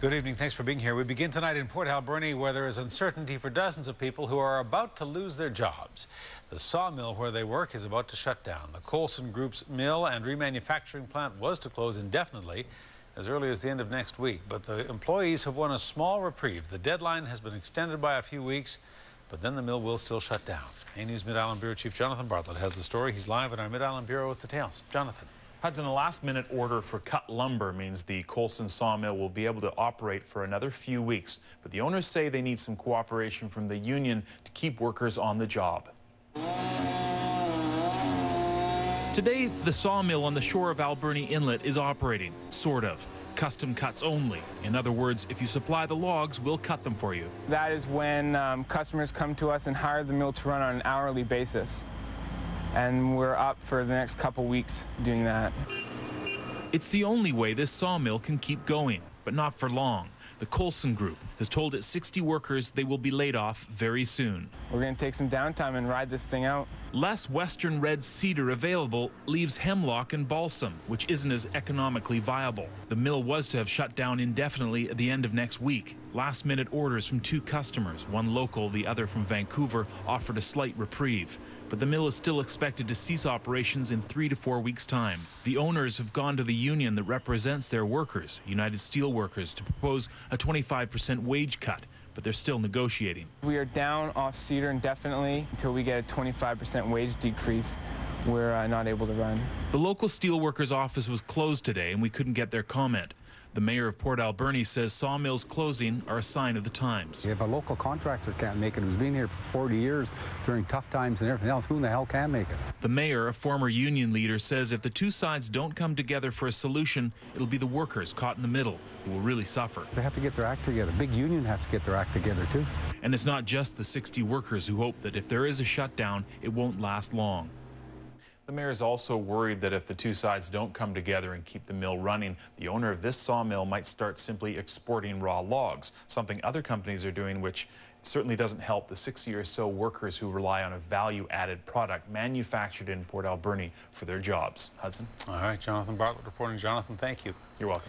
Good evening. Thanks for being here. We begin tonight in Port Alberni, where there is uncertainty for dozens of people who are about to lose their jobs. The sawmill where they work is about to shut down. The Coulson Group's mill and remanufacturing plant was to close indefinitely as early as the end of next week. But the employees have won a small reprieve. The deadline has been extended by a few weeks, but then the mill will still shut down. A News Mid-Island Bureau Chief Jonathan Bartlett has the story. He's live at our Mid-Island Bureau with details. Jonathan. Hudson, a last-minute order for cut lumber means the Coulson sawmill will be able to operate for another few weeks. But the owners say they need some cooperation from the union to keep workers on the job. Today, the sawmill on the shore of Alberni Inlet is operating, sort of. Custom cuts only. In other words, if you supply the logs, we'll cut them for you. That is when customers come to us and hire the mill to run on an hourly basis. And we're up for the next couple weeks doing that. It's the only way this sawmill can keep going, but not for long. The Coulson Group has told its 60 workers they will be laid off very soon. We're going to take some downtime and ride this thing out. Less western red cedar available leaves hemlock and balsam, which isn't as economically viable. The mill was to have shut down indefinitely at the end of next week. Last-minute orders from two customers, one local, the other from Vancouver, offered a slight reprieve. But the mill is still expected to cease operations in 3 to 4 weeks' time. The owners have gone to the union that represents their workers, United Steelworkers, to propose a 25% wage cut, but they're still negotiating. We are down off cedar indefinitely until we get a 25% wage decrease. We're not able to run. The local steelworkers office was closed today and we couldn't get their comment. The mayor of Port Alberni says sawmills closing are a sign of the times. If a local contractor can't make it, who's been here for 40 years during tough times and everything else, who in the hell can make it? The mayor, a former union leader, says if the two sides don't come together for a solution, it'll be the workers caught in the middle who will really suffer. They have to get their act together. Big union has to get their act together too. And it's not just the 60 workers who hope that if there is a shutdown, it won't last long. The mayor is also worried that if the two sides don't come together and keep the mill running, the owner of this sawmill might start simply exporting raw logs, something other companies are doing, which certainly doesn't help the 60 or so workers who rely on a value-added product manufactured in Port Alberni for their jobs. Hudson? All right, Jonathan Bartlett reporting. Jonathan, thank you. You're welcome.